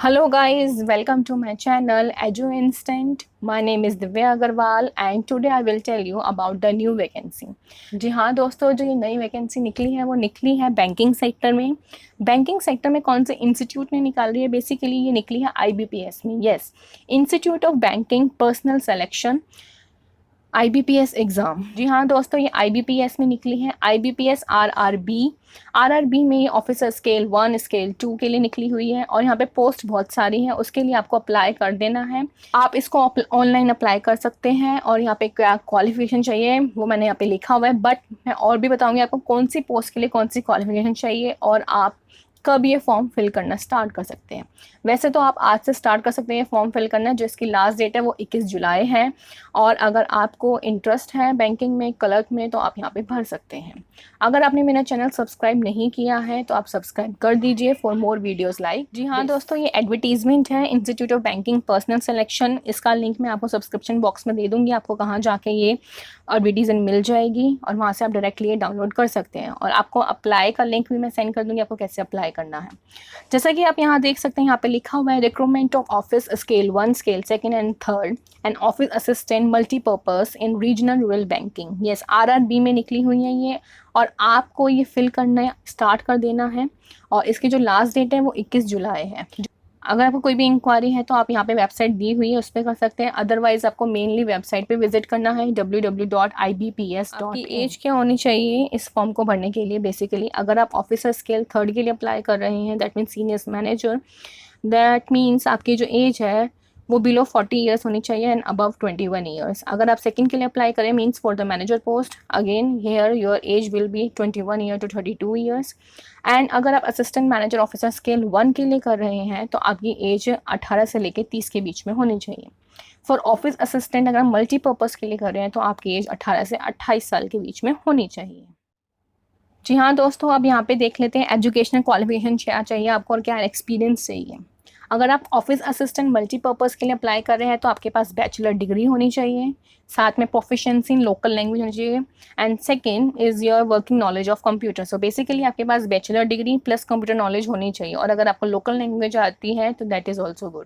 Hello guys, welcome to my channel Edu Instant. My name is Divya Agarwal and today I will tell you about the new vacancy. जी हाँ दोस्तों, जो ये नई vacancy निकली है वो निकली है बैंकिंग सेक्टर में। बैंकिंग सेक्टर में कौन से इंस्टीट्यूट ने निकाल रही है? बेसिकली ये निकली है आईबीपीएस में। Yes, institute of banking personnel selection IBPS exam. जी हाँ दोस्तों, ये आईबीपीएस में निकली है। आईबीपीएस आरआरबी में ये ऑफिसर स्केल 1 स्केल 2 के लिए निकली हुई है और यहाँ पे पोस्ट बहुत सारी है। उसके लिए आपको अप्लाई कर देना है। आप इसको ऑनलाइन अप्लाई कर सकते हैं और यहाँ पे क्या क्वालिफिकेशन चाहिए वो मैंने यहाँ पे लिखा हुआ है, बट मैं और भी बताऊँगी आपको कौन सी पोस्ट के लिए कौन सी क्वालिफिकेशन चाहिए और आप कब ये फॉर्म फिल करना स्टार्ट कर सकते हैं। वैसे तो आप आज से स्टार्ट कर सकते हैं फॉर्म फिल करना, जो इसकी लास्ट डेट है वो 21 जुलाई है। और अगर आपको इंटरेस्ट है बैंकिंग में, क्लर्क में, तो आप यहाँ पे भर सकते हैं। अगर आपने मेरा चैनल सब्सक्राइब नहीं किया है तो आप सब्सक्राइब कर दीजिए फॉर मोर वीडियोज़ लाइक। जी हाँ दोस्तों, ये एडवर्टीजमेंट है institute of banking personal selection. इसका लिंक मैं आपको सब्सक्रिप्शन बॉक्स में दे दूँगी, आपको कहाँ जाके ये एडवर्टीजमेंट मिल जाएगी और वहाँ से आप डायरेक्टली ये डाउनलोड कर सकते हैं। और आपको अप्लाई का लिंक भी मैं सेंड कर दूँगी, आपको कैसे अप्लाई करना है। जैसा कि आप यहाँ देख सकते हैं, यहाँ पे लिखा हुआ है recruitment of office scale 1 scale 2 and 3 and office assistant multipurpose in regional rural banking. Yes, RRB में निकली हुई है ये और आपको ये फिल करना स्टार्ट कर देना है और इसकी जो लास्ट डेट है वो 21 जुलाई है। अगर आपको कोई भी इंक्वायरी है तो आप यहाँ पे वेबसाइट दी हुई है उस पर कर सकते हैं, अदरवाइज़ आपको मेनली वेबसाइट पे विजिट करना है www.ibps.in। आपकी एज क्या होनी चाहिए इस फॉर्म को भरने के लिए? बेसिकली अगर आप ऑफिसर स्केल 3 के लिए अप्लाई कर रहे हैं, that means senior manager, that means आपकी जो एज है वो बिलो 40 ईयर्स होनी चाहिए एंड अबव 21 ईयर्स। अगर आप सेकंड के लिए अप्लाई करें, means for the manager post, again here your age will be 21 year to 32 years. And अगर आप असिस्टेंट मैनेजर ऑफिसर स्केल 1 के लिए कर रहे हैं तो आपकी एज 18 से लेकर 30 के बीच में होनी चाहिए। फॉर ऑफिस असिस्टेंट अगर आप मल्टीपर्पज़ के लिए कर रहे हैं तो आपकी एज 18 से 28 साल के बीच में होनी चाहिए। जी हाँ दोस्तों, अब यहाँ पे देख लेते हैं एजुकेशनल क्वालिफिकेशन क्या चाहिए आपको और क्या एक्सपीरियंस चाहिए। अगर आप ऑफिस असिस्टेंट मल्टीपर्पज़ के लिए अप्लाई कर रहे हैं तो आपके पास बैचलर डिग्री होनी चाहिए, साथ में प्रोफिशिएंसी इन लोकल लैंग्वेज होनी चाहिए and second is your working knowledge of computer. So basically आपके पास bachelor degree plus computer knowledge होनी चाहिए और अगर आपको लोकल लैंग्वेज आती है तो that is also good.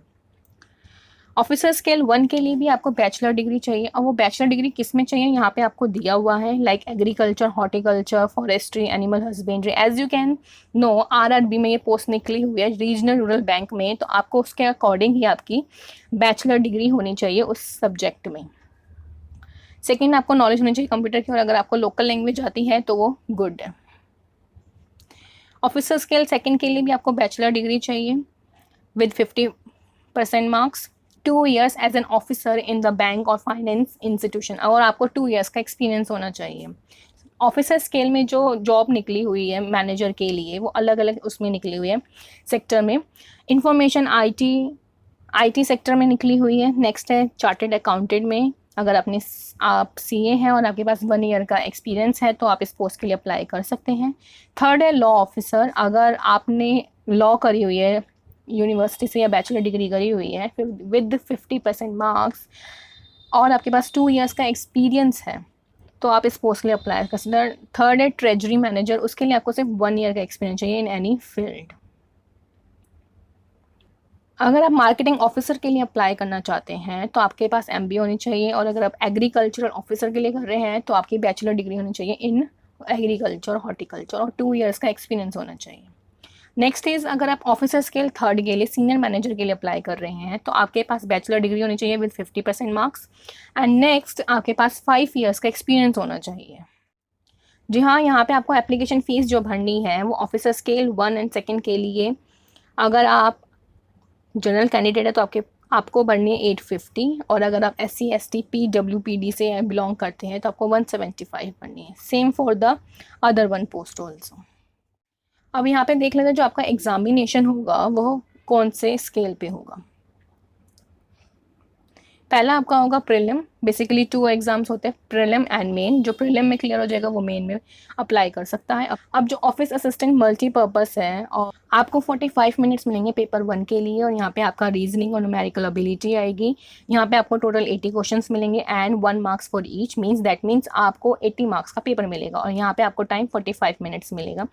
Officer scale 1 के लिए भी आपको बैचलर डिग्री चाहिए और वो बैचलर डिग्री किस में चाहिए यहाँ पे आपको दिया हुआ है, like agriculture, horticulture, forestry, animal husbandry. As you can know RRB में ये पोस्ट निकली हुई है रीजनल रूरल बैंक में, तो आपको उसके अकॉर्डिंग ही आपकी बैचलर डिग्री होनी चाहिए उस सब्जेक्ट में। सेकेंड, आपको नॉलेज होनी चाहिए कंप्यूटर की और अगर आपको लोकल लैंग्वेज आती है तो वो गुड है। ऑफिसर स्केल 2 के लिए भी आपको बैचलर डिग्री चाहिए with 50% marks, 2 years as an officer in the bank और फाइनेंस इंस्टीट्यूशन, और आपको 2 years का एक्सपीरियंस होना चाहिए। ऑफिसर स्केल में जो जॉब निकली हुई है मैनेजर के लिए वो अलग अलग उसमें निकली हुई है सेक्टर में। इंफॉर्मेशन आईटी सेक्टर में निकली हुई है। नेक्स्ट है चार्टेड अकाउंटेंट में, अगर आप सीए हैं और आपके पास 1 year का एक्सपीरियंस है तो आप इस पोस्ट के लिए अप्लाई कर सकते हैं। थर्ड है लॉ ऑफिसर, अगर आपने लॉ करी हुई है यूनिवर्सिटी से या बैचलर डिग्री करी हुई है विद 50% मार्क्स और आपके पास 2 years का एक्सपीरियंस है तो आप इस पोस्ट के लिए अप्लाई कर सकते हैं। थर्ड है ट्रेजरी मैनेजर, उसके लिए आपको सिर्फ 1 year का एक्सपीरियंस चाहिए इन एनी फील्ड। अगर आप मार्केटिंग ऑफिसर के लिए अप्लाई करना चाहते हैं तो आपके पास MBA होनी चाहिए और अगर आप एग्रीकल्चरल ऑफिसर के लिए कर रहे हैं तो आपकी बैचलर डिग्री होनी चाहिए इन एग्रीकल्चर, हॉर्टिकल्चर और 2 years का एक्सपीरियंस होना चाहिए। नेक्स्ट इज़ अगर आप ऑफिसर स्केल 3 के लिए सीनियर मैनेजर के लिए अप्लाई कर रहे हैं तो आपके पास बैचलर डिग्री होनी चाहिए विद 50% मार्क्स एंड नेक्स्ट आपके पास 5 years का एक्सपीरियंस होना चाहिए। जी हाँ, यहाँ पे आपको एप्लीकेशन फ़ीस जो भरनी है वो ऑफिसर स्केल 1 एंड 2 के लिए, अगर आप जनरल कैंडिडेट है तो आपको भरनी है 850 और अगर आप SC ST PWPD से बिलोंग करते हैं तो आपको 175 भरनी है। Same for the other 1 post also. अब यहाँ पे देख लेते हैं जो आपका एग्जामिनेशन होगा वो कौन से स्केल पे होगा। पहला आपका होगा प्रीलिम। बेसिकली 2 एग्जाम्स होते हैं, प्रीलिम एंड मेन। जो प्रीलिम में क्लियर हो जाएगा वो मेन में अप्लाई कर सकता है। अब जो ऑफिस असिस्टेंट मल्टीपर्पज़ है और आपको 45 मिनट्स मिलेंगे पेपर 1 के लिए और यहाँ पे आपका रीजनिंग और न्यूमेरिकल एबिलिटी आएगी। यहाँ पे आपको टोटल 80 क्वेश्चंस मिलेंगे and 1 marks for each, that means आपको 80 मार्क्स का पेपर मिलेगा और यहाँ पे आपको टाइम 45 मिनट्स मिलेगा।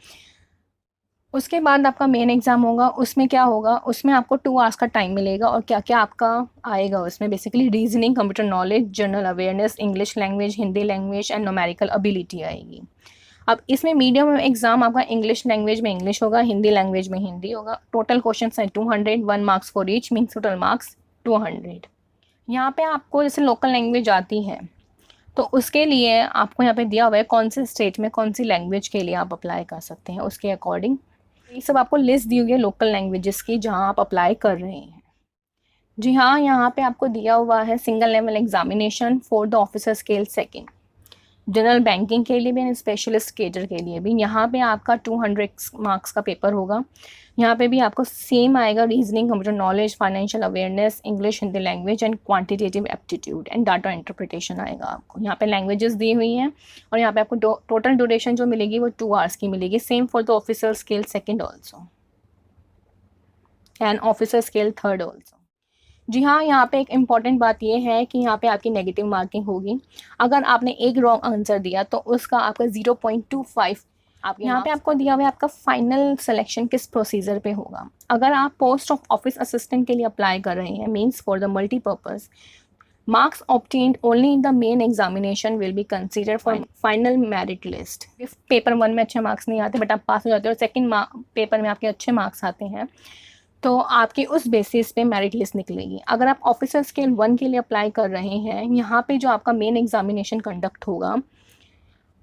उसके बाद आपका मेन एग्ज़ाम होगा, उसमें क्या होगा, उसमें आपको 2 आवर्स का टाइम मिलेगा और क्या-क्या आपका आएगा उसमें basically reasoning, computer knowledge, general awareness, English language, Hindi language and numerical ability आएगी। अब इसमें मीडियम एग्ज़ाम आपका इंग्लिश लैंग्वेज में इंग्लिश होगा, हिंदी लैंग्वेज में हिंदी होगा। टोटल क्वेश्चंस हैं 200, 1 marks for each means total marks 200। यहाँ पे आपको जैसे लोकल लैंग्वेज आती है, तो उसके लिए आपको यहाँ पे दिया हुआ है कौन से स्टेट में कौन सी लैंग्वेज के लिए आप अप्लाई कर सकते हैं, उसके अकॉर्डिंग ये सब आपको लिस्ट दी हुई है लोकल लैंग्वेजेस की जहाँ आप अप्लाई कर रहे हैं। जी हाँ, यहाँ पे आपको दिया हुआ है single level examination for the officer scale second, general banking के लिए भी एंड स्पेशलिस्ट केडर के लिए भी। यहाँ पे आपका 200 मार्क्स का पेपर होगा। यहाँ पे भी आपको सेम आएगा, reasoning, computer knowledge, financial awareness, English, Hindi language and quantitative aptitude and data interpretation आएगा आपको। यहाँ पे लैंग्वेजेस दी हुई हैं और यहाँ पे आपको टोटल ड्यूरेशन जो मिलेगी वो 2 आवर्स की मिलेगी। Same for the officer scale second also and officer scale third also. जी हाँ, यहाँ पे एक इम्पॉर्टेंट बात ये है कि यहाँ पे आपकी नेगेटिव मार्किंग होगी। अगर आपने एक रॉन्ग आंसर दिया तो उसका आपका 0.25 आप यहाँ पे आपको दिया हुआ है आपका फाइनल सिलेक्शन किस प्रोसीजर पे होगा। अगर आप पोस्ट ऑफ ऑफिस असिस्टेंट के लिए अप्लाई कर रहे हैं means for the multipurpose, marks obtained only in the main examination will be considered for final merit list। if paper 1 में अच्छे मार्क्स नहीं आते बट आप पास हो जाते हो और सेकेंड पेपर में आपके अच्छे मार्क्स आते हैं तो आपकी उस बेसिस पे मेरिट लिस्ट निकलेगी। अगर आप ऑफिसर स्केल 1 के लिए अप्लाई कर रहे हैं, यहाँ पे जो आपका मेन एग्जामिनेशन कंडक्ट होगा,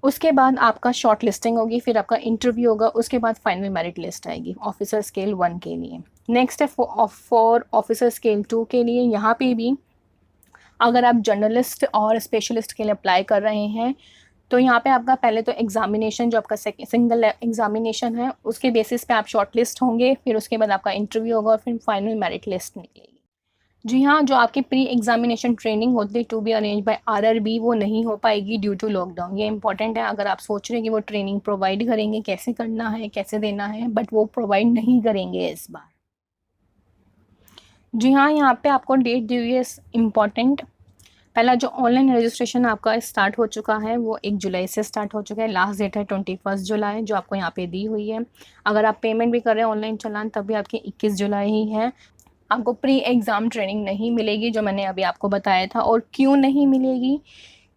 उसके बाद आपका शॉर्ट लिस्टिंग होगी, फिर आपका इंटरव्यू होगा, उसके बाद फाइनल मेरिट लिस्ट आएगी ऑफिसर स्केल 1 के लिए। नेक्स्ट है फॉर ऑफिसर स्केल 2 के लिए। यहाँ पे भी अगर आप जर्नलिस्ट और स्पेशलिस्ट के लिए अप्लाई कर रहे हैं तो यहाँ पे आपका पहले तो एग्जामिनेशन जो आपका सिंगल एग्जामिनेशन है उसके बेसिस पे आप शॉर्ट लिस्ट होंगे, फिर उसके बाद आपका इंटरव्यू होगा और फिर फाइनल मेरिट लिस्ट निकलेगी। जी हाँ, जो आपकी प्री एग्जामिनेशन ट्रेनिंग होती है to be arrange by RRB वो नहीं हो पाएगी ड्यू टू लॉकडाउन। ये इंपॉर्टेंट है। अगर आप सोच रहे हैं कि वो ट्रेनिंग प्रोवाइड करेंगे, कैसे करना है, कैसे देना है, बट वो प्रोवाइड नहीं करेंगे इस बार। जी हाँ, यहाँ पे आपको डेट दी हुई है इम्पॉर्टेंट। पहला जो ऑनलाइन रजिस्ट्रेशन आपका स्टार्ट हो चुका है वो 1 जुलाई से स्टार्ट हो चुका है। लास्ट डेट है 21 जुलाई जो आपको यहाँ पे दी हुई है। अगर आप पेमेंट भी कर रहे हैं ऑनलाइन चालान तब भी आपकी 21 जुलाई ही है। आपको प्री एग्ज़ाम ट्रेनिंग नहीं मिलेगी जो मैंने अभी आपको बताया था। और क्यों नहीं मिलेगी?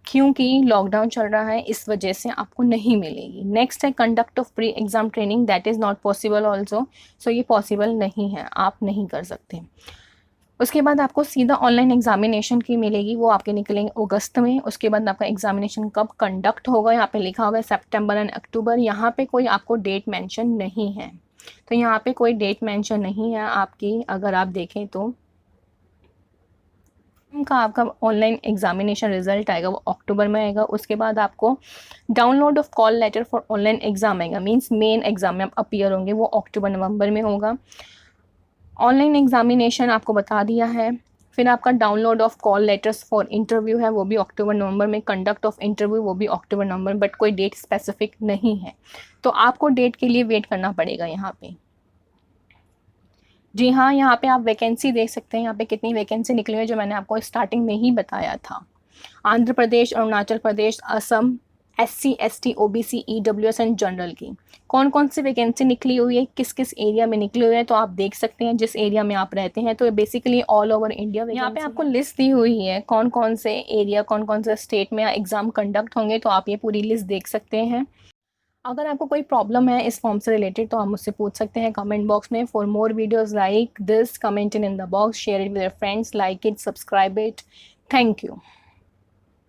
क्योंकि लॉकडाउन चल रहा है, इस वजह से आपको नहीं मिलेगी। नेक्स्ट है conduct of pre exam training, that is not possible also. So ये पॉसिबल नहीं है, आप नहीं कर सकते। उसके बाद आपको सीधा ऑनलाइन एग्जामिनेशन की मिलेगी, वो आपके निकलेंगे अगस्त में। उसके बाद आपका एग्जामिनेशन कब कंडक्ट होगा यहाँ पे लिखा हुआ है सितंबर एंड अक्टूबर। यहाँ पे कोई आपको डेट मेंशन नहीं है, तो यहाँ पे कोई डेट मेंशन नहीं है आपकी। अगर आप देखें तो का आपका ऑनलाइन एग्जामिनेशन रिजल्ट आएगा वो अक्टूबर में आएगा। उसके बाद आपको download of call letter for online exam आएगा, मीन्स मेन एग्जाम में आप अपीयर होंगे, वो अक्टूबर नवंबर में होगा। ऑनलाइन एग्जामिनेशन आपको बता दिया है। फिर आपका download of call letters for interview है, वो भी अक्टूबर नवंबर में। कंडक्ट ऑफ इंटरव्यू वो भी अक्टूबर नवंबर, बट कोई डेट स्पेसिफिक नहीं है, तो आपको डेट के लिए वेट करना पड़ेगा यहाँ पे। जी हाँ, यहाँ पे आप वैकेंसी देख सकते हैं, यहाँ पे कितनी वैकेंसी निकली हुई है जो मैंने आपको स्टार्टिंग में ही बताया था। Andhra Pradesh, Arunachal Pradesh, Assam, SC, ST, OBC, EWS and general की कौन कौन सी वैकेंसी निकली हुई है, किस किस एरिया में निकली हुई है, तो आप देख सकते हैं जिस एरिया में आप रहते हैं। तो बेसिकली ऑल ओवर इंडिया यहाँ पे आपको लिस्ट दी हुई है कौन कौन से एरिया, कौन कौन से स्टेट में एग्ज़ाम कंडक्ट होंगे, तो आप ये पूरी लिस्ट देख सकते हैं। अगर आपको कोई प्रॉब्लम है इस फॉर्म से रिलेटेड तो आप मुझसे पूछ सकते हैं कमेंट बॉक्स में। For more videos like this, comment in the box, share it with your friends, like it, subscribe it. Thank you.